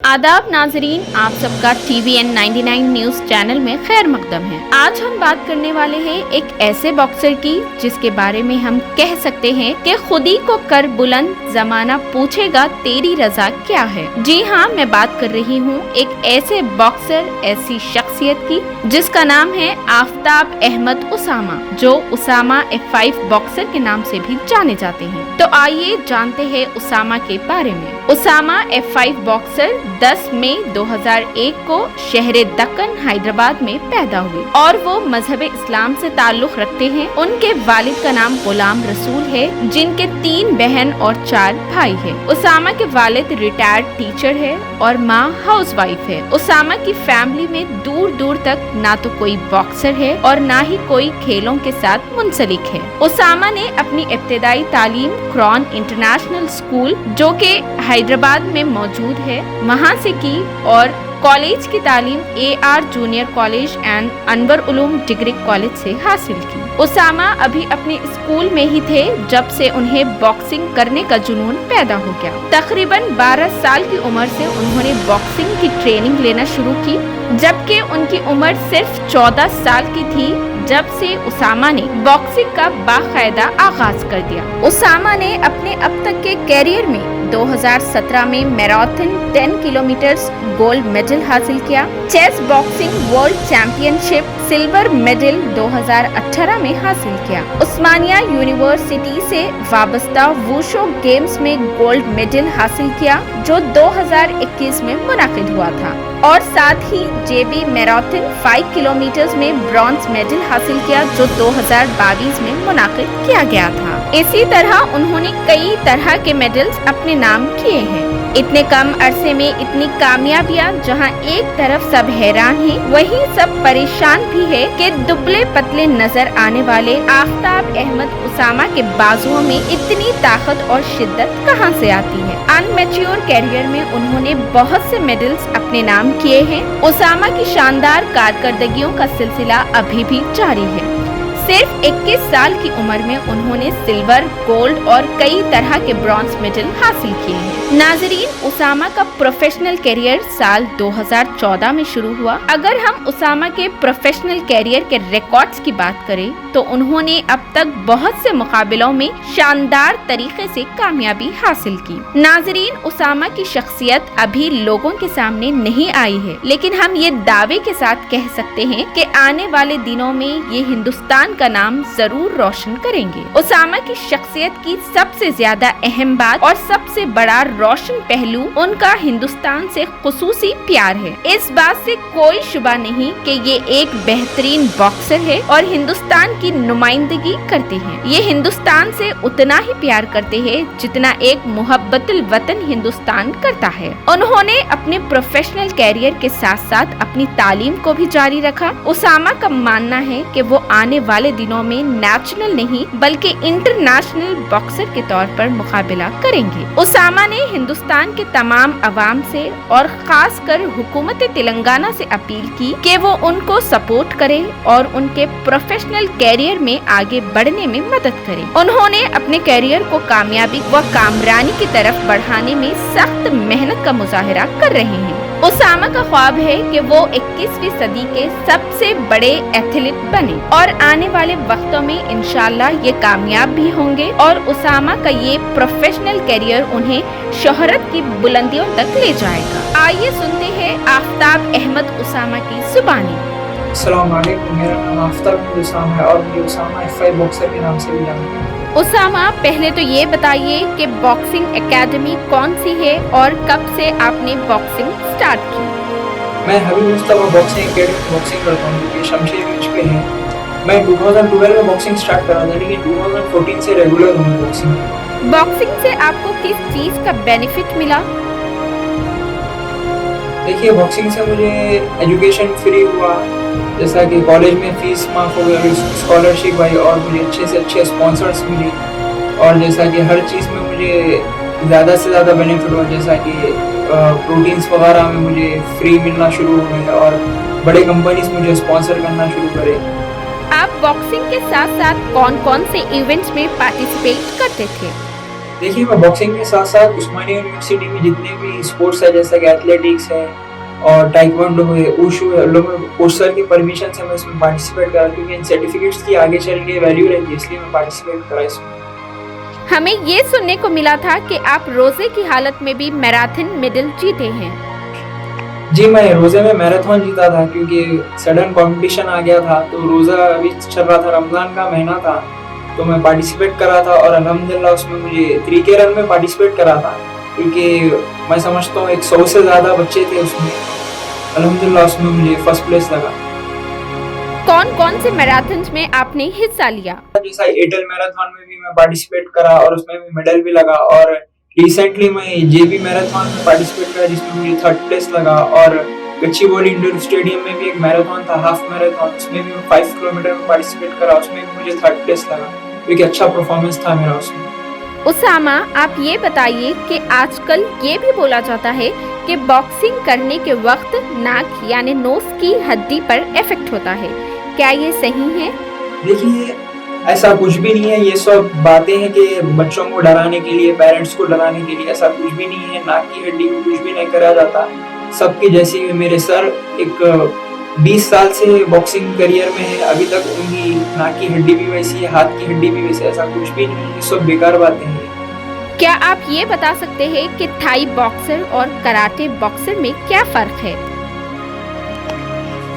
आदाब नाजरीन, आप सबका TVN 99 न्यूज चैनल में खैर मकदम है। आज हम बात करने वाले हैं एक ऐसे बॉक्सर की जिसके बारे में हम कह सकते हैं कि खुदी को कर बुलंद जमाना पूछेगा तेरी रजा क्या है। जी हाँ, मैं बात कर रही हूँ एक ऐसे बॉक्सर, ऐसी शख्सियत की जिसका नाम है आफ्ताब अहमद उसामा, जो उसामा F5 बॉक्सर के नाम से भी जाने जाते हैं। तो आइए जानते हैं उसामा के बारे में। उसामा F5 बॉक्सर 10 मई 2001 को शहर दक्कन हैदराबाद में पैदा हुए और वो मजहब इस्लाम से ताल्लुक रखते हैं। उनके वालिद का नाम गुलाम रसूल है, जिनके 3 बहन और 4 भाई है। उसामा के वालिद रिटायर्ड टीचर है और माँ हाउसवाइफ है। उसामा की फैमिली में दूर दूर तक ना तो कोई बॉक्सर है और ना ही कोई खेलों के साथ मुंसलिक है। उसामा ने अपनी इब्तिदाई तालीम क्रॉन इंटरनेशनल स्कूल, जो कि हैदराबाद में मौजूद है, वहाँ से की और कॉलेज की तालीम AR junior college and Anwar Uloom degree college से हासिल की। उसामा अभी अपने स्कूल में ही थे जब से उन्हें बॉक्सिंग करने का जुनून पैदा हो गया। तकरीबन 12 साल की उम्र से उन्होंने बॉक्सिंग की ट्रेनिंग लेना शुरू की, जबकि उनकी उम्र सिर्फ 14 साल की थी जब से उसामा ने बॉक्सिंग का बाकायदा आगाज कर दिया। उसामा ने अपने अब तक के कैरियर में 2017 में मैराथन 10 किलोमीटर गोल्ड मेडल हासिल किया। Chess boxing world championship silver medal 2018 में हासिल किया। उस्मानिया यूनिवर्सिटी से वाबस्ता वुशो गेम्स में गोल्ड मेडल हासिल किया, जो 2021 में मुनाकिद हुआ था, और साथ ही JB मैराथन 5 किलोमीटर में ब्रॉन्ज मेडल हासिल किया, जो 2022 में मुनाकिद किया गया था। इसी तरह उन्होंने कई तरह के मेडल्स अपने नाम किए हैं। इतने कम अरसे में इतनी कामयाबियां, जहां एक तरफ सब हैरान हैं, वहीं सब परेशान भी है कि दुबले पतले नजर आने वाले आफ्ताब अहमद उसामा के बाजुओं में इतनी ताकत और शिद्दत कहां से आती है। अनमैच्योर कैरियर में उन्होंने बहुत से मेडल्स अपने नाम किए हैं। उसामा की शानदार कारकर्दगियों का सिलसिला अभी भी जारी है। सिर्फ 21 साल की उम्र में उन्होंने सिल्वर, गोल्ड और कई तरह के ब्रॉन्ज मेडल हासिल किए हैं। नाजरीन, उसामा का प्रोफेशनल कैरियर साल 2014 में शुरू हुआ। अगर हम उसामा के प्रोफेशनल कैरियर के रिकॉर्ड्स की बात करें तो उन्होंने अब तक बहुत से मुकाबलों में शानदार तरीके से कामयाबी हासिल की। नाजरीन, उसामा की शख्सियत अभी लोगों के सामने नहीं आई है, लेकिन हम ये दावे के साथ कह सकते हैं कि आने वाले दिनों में ये हिंदुस्तान का नाम जरूर रोशन करेंगे। उसामा की शख्सियत की सबसे ज्यादा अहम बात और सबसे बड़ा रोशन पहलू उनका हिंदुस्तान से खुसूसी प्यार है। इस बात से कोई शुबा नहीं कि ये एक बेहतरीन बॉक्सर है और हिंदुस्तान की नुमाइंदगी करते हैं। ये हिंदुस्तान से उतना ही प्यार करते हैं जितना एक मुहब्बतुल वतन हिंदुस्तान करता है। उन्होंने अपने प्रोफेशनल कैरियर के साथ साथ अपनी तालीम को भी जारी रखा। उसामा का मानना है कि वो आने वाले दिनों में नेशनल नहीं बल्कि इंटरनेशनल बॉक्सर के तौर पर मुकाबला करेंगे। उसामा ने हिंदुस्तान के तमाम अवाम से और खास कर हुकूमत तेलंगाना से अपील की कि वो उनको सपोर्ट करे और उनके प्रोफेशनल कैरियर में आगे बढ़ने में मदद करे। उन्होंने अपने कैरियर को कामयाबी व कामरानी की तरफ बढ़ाने में सख्त मेहनत का मुजाहिरा कर रहे हैं। उसामा का ख्वाब है कि वो 21वीं सदी के सबसे बड़े एथलीट बने और आने वाले वक्तों में इंशाल्लाह ये कामयाब भी होंगे और उसामा का ये प्रोफेशनल कैरियर उन्हें शोहरत की बुलंदियों तक ले जाएगा। आइए सुनते हैं आफ्ताब अहमद उसामा की जुबानी। अस्सलाम वालेकुम, मेरा नाम आफ्ताब अहमद उसामा है और मुझे उसामा F5 बॉक्सर के नाम से भी जानते हैं। उसामा, पहले तो ये बताइए कि बॉक्सिंग एकेडमी कौन सी है और कब से आपने बॉक्सिंग स्टार्ट की? मैं हबीब मुस्तफा बॉक्सिंग एकेडमी में बॉक्सिंग करता हूँ, जो शमशेरगंज पे है। मैं 2012 में बॉक्सिंग स्टार्ट करा था, लेकिन 2014 से रेगुलर हूँ बॉक्सिंग। बॉक्सिंग से आपको किस चीज का बेनिफिट मिला? देखिए, बॉक्सिंग से मुझे एजुकेशन फ्री हुआ, जैसा कि कॉलेज में फीस माफ हो गई, स्कॉलरशिप आई और मुझे अच्छे से अच्छे स्पॉन्सर्स मिली, और जैसा कि हर चीज़ में मुझे ज़्यादा से ज़्यादा बेनिफिट हुआ, जैसा कि प्रोटीन्स वगैरह में मुझे फ्री मिलना शुरू हो गए और बड़े कंपनीज मुझे स्पॉन्सर करना शुरू करे। आप बॉक्सिंग के साथ साथ कौन कौन से इवेंट्स में पार्टिसिपेट करते थे? देखिए, मैं बॉक्सिंग के साथ-साथ उस्मानिया यूनिवर्सिटी में जितने भी स्पोर्ट्स है, जैसा कि एथलेटिक्स है और ताइक्वांडो है, वुशु है, उन लोगों में कोच सर की परमिशन से मैं इसमें पार्टिसिपेट करा, क्योंकि इन सर्टिफिकेट्स की आगे चल के वैल्यू रहती है, इसलिए मैं पार्टिसिपेट करा इसमें। हमें ये सुनने को मिला था कि आप रोजे की हालत में भी मैराथन मेडल जीते हैं। जी, मैं रोज़े में मैराथन जीता था, क्योंकि सडन कॉम्पिटिशन आ गया था, तो रोज़ा अभी चल रहा था, रमज़ान का महीना था, तो मैं पार्टिसिपेट करा था और अल्हम्दुलिल्लाह उसमें मुझे 3 के रन में पार्टिसिपेट करा था, क्योंकि मैं समझता हूँ 100 से ज़्यादा बच्चे थे उसमें। अल्हम्दुलिल्लाह उसमें मुझे फर्स्ट प्लेस लगा। कौन-कौन से मैराथन्स में आपने हिस्सा लिया? जैसा एयरटेल मैराथन में भी मैं पार्टिसिपेट करा और उसमें भी मेडल भी लगा, और रिसेंटली मैं जेबी मैराथन में पार्टिसिपेट करा जिसमें मुझे 3rd प्लेस लगा, और गच्चीबौली इंडोर स्टेडियम में भी एक मैराथन था, हाफ मैराथन, उसमें भी मैं 5 किलोमीटर में पार्टिसिपेट करा, उसमें भी मुझे 3rd प्लेस लगा। तो एक अच्छा परफॉर्मेंस था मेरा उसमें। उसामा, आप ये बताइए कि आजकल ये भी बोला जाता है कि बॉक्सिंग करने के वक्त नाक यानी नोज की हड्डी पर इफेक्ट होता है, क्या ये सही है? देखिए, ऐसा कुछ भी नहीं है, ये सब बातें हैं कि बच्चों को डराने के लिए, पेरेंट्स को डराने के लिए, ऐसा कुछ भी नहीं है। नाक की हड्डी को कुछ भी नहीं करा जाता। सबके जैसे मेरे सर एक 20 साल से बॉक्सिंग करियर में है, अभी तक उनकी नाक की हड्डी भी वैसी है, हाथ की हड्डी भी वैसी है, ऐसा कुछ भी नहीं है, ये सब बेकार बातें हैं। क्या आप ये बता सकते हैं कि थाई बॉक्सर और कराटे बॉक्सर में क्या फर्क है?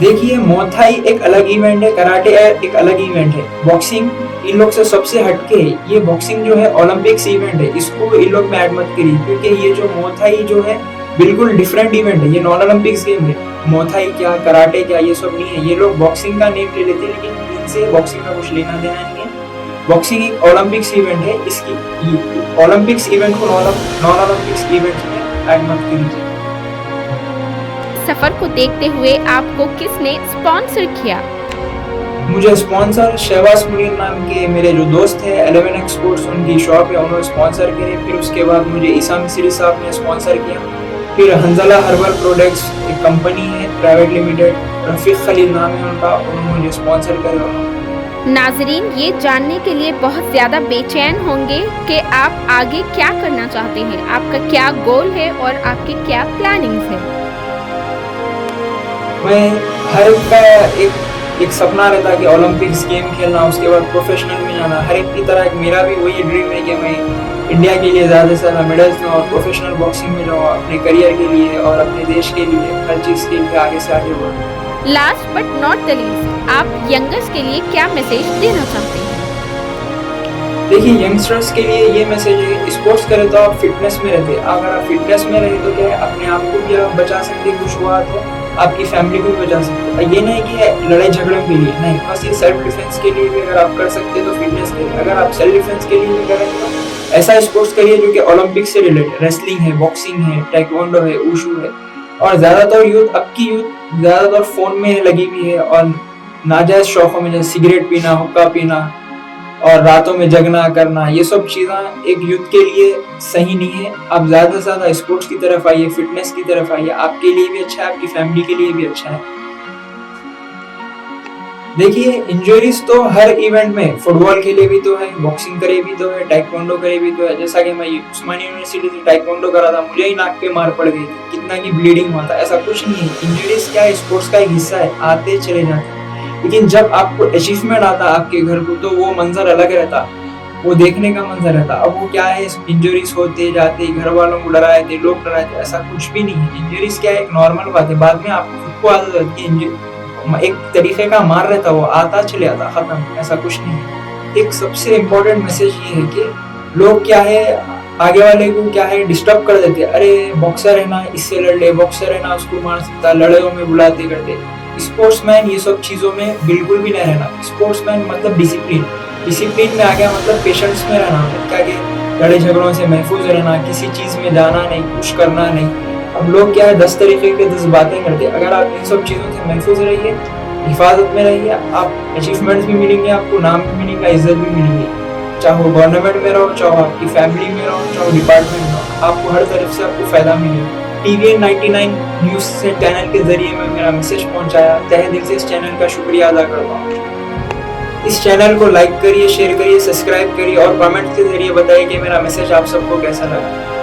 देखिए, मोथाई एक अलग इवेंट है, कराटे एक अलग इवेंट है, बॉक्सिंग इन लोग से सबसे हटके है। ये बॉक्सिंग जो है ओलंपिक्स इवेंट है, इसको इन लोग में ऐड मत करिए, क्योंकि ये जो मोथाई जो है बिल्कुल डिफरेंट इवेंट है, ये नॉन ओलंपिक्स गेम है। मोथाई क्या, कराटे क्या, ये सब नहीं है। ये लोग बॉक्सिंग का नेम ले लेते हैं, लेकिन इनसे बॉक्सिंग का कुछ लेना देना नहीं है। बॉक्सिंग एक ओलंपिक्स इवेंट है, इसकी ओलंपिक्स इवेंट को नॉन ओलंपिक्स इवेंट में ऐड मत कीजिए। सफर को देखते हुए आपको किसने स्पॉन्सर किया? मुझे स्पॉन्सर शहबाज मुनीर नाम के मेरे जो दोस्त हैं, 11 एक्सपोर्ट्स उनकी शॉप है, उन्होंने स्पॉन्सर करे। फिर उसके बाद मुझे ईसा मिस्री साहब ने स्पॉन्सर किया। फिर हंजला हर्बल प्रोडक्ट्स एक कंपनी है प्राइवेट लिमिटेड, रफीक खलील नाम है उनका, उन्होंने मुझे स्पॉन्सर करा। नाजरीन ये जानने के लिए बहुत ज़्यादा बेचैन होंगे कि आप आगे क्या करना चाहते हैं, आपका क्या गोल है और आपके क्या प्लानिंग्स हैं। मैं हर एक का एक सपना रहता है कि ओलंपिक्स गेम खेलना, उसके बाद प्रोफेशनल में जाना। हर एक की तरह एक मेरा भी वही ड्रीम है कि मैं इंडिया के लिए ज़्यादा से ज़्यादा मेडल्स लूँ और प्रोफेशनल बॉक्सिंग में जाऊँ, अपने करियर के लिए और अपने देश के लिए, हर चीज़ के लिए आगे से आगे बढ़ूँ। Last but not the least, आप यंगर्स के लिए क्या मैसेज देना चाहते हैं? देखिए, यंगस्टर्स के लिए ये मैसेज है, स्पोर्ट्स करें तो आप फिटनेस में रहते। अगर आप फिटनेस में रहे तो क्या है, अपने आप को भी आप बचा सकते, कुछ हुआ तो आपकी फैमिली को भी बचा सकते। ये नहीं कि लड़ाई झगड़ों के लिए नहीं, बस ये सेल्फ डिफेंस के लिए भी अगर आप कर सकते तो फिटनेस के लिए। अगर आप सेल्फ डिफेंस के लिए भी करें तो ऐसा स्पोर्ट्स करिए जो कि ओलंपिक से रिलेटेड, रेसलिंग है, बॉक्सिंग है, ताइक्वांडो है, वुशु है। और ज़्यादातर यूथ, अब की यूथ ज़्यादातर फ़ोन में लगी हुई है और नाजायज़ शौक़ों में, जैसे सिगरेट पीना, हुक्का पीना और रातों में जगना करना, ये सब चीज़ें एक यूथ के लिए सही नहीं है। आप ज़्यादा से ज़्यादा स्पोर्ट्स की तरफ आइए, फिटनेस की तरफ आइए, आपके लिए भी अच्छा है, आपकी फैमिली के लिए भी अच्छा है। देखिए, इंजरीज तो हर इवेंट में, फुटबॉल खेले भी तो है, बॉक्सिंग करे भी तो है, ताइक्वांडो करे भी तो है। जैसा कि मैं उस्मानिया यूनिवर्सिटी से ताइक्वांडो करा था, मुझे ही नाक पे मार पड़ गई, कितना की ब्लीडिंग हुआ था। ऐसा कुछ नहीं है, इंजरीज क्या है, स्पोर्ट्स का एक हिस्सा है, आते चले जाते। लेकिन जब आपको अचीवमेंट आता आपके घर को, तो वो मंजर अलग रहता, वो देखने का मंजर रहता। अब वो क्या है, इंजरीज होते जाते, घर वालों को डराए थे, लोग डराए थे, ऐसा कुछ भी नहीं है। इंजरीज क्या है, एक नॉर्मल बात है, बाद में आपको खुद को आदत रहती है, एक तरीके का मार रहता, वो आता चले आता, खत्म, ऐसा कुछ नहीं है। एक सबसे इम्पोर्टेंट मैसेज ये है कि लोग क्या है, आगे वाले को क्या है, डिस्टर्ब कर देते, अरे बॉक्सर है ना, इससे लड़ ले, बॉक्सर है ना, उसको मार सकता, लड़ाइयों में बुलाते करते। स्पोर्ट्समैन ये सब चीज़ों में बिल्कुल भी नहीं रहना। स्पोर्ट्समैन मतलब डिसिप्लिन, डिसिप्लिन में आ गया मतलब पेशेंस में रहना, मतलब क्या कि लड़ाई झगड़ों से महफूज रहना, किसी चीज़ में जाना नहीं, कुछ करना नहीं। अब लोग क्या है, 10 तरीके के 10 बातें करते हैं। अगर आप इन सब चीज़ों से महफूज रहिए, हिफाजत में रहिए, आप अचीवमेंट्स भी मिलेंगे, आपको नाम भी मिलेगा, इज्जत भी मिलेगी। चाहे वो गवर्नमेंट में रहो, चाहे आपकी फैमिली में रहो, चाहे डिपार्टमेंट में रहो, आपको हर तरफ से आपको फ़ायदा मिलेगा। TVN 99 न्यूज़ से चैनल के जरिए मैं मेरा मैसेज पहुंचाया, तहे दिल से इस चैनल का शुक्रिया अदा करता हूँ। इस चैनल को लाइक करिए, शेयर करिए, सब्सक्राइब करिए और कमेंट के जरिए बताइए कि मेरा मैसेज आप सबको कैसा लगा।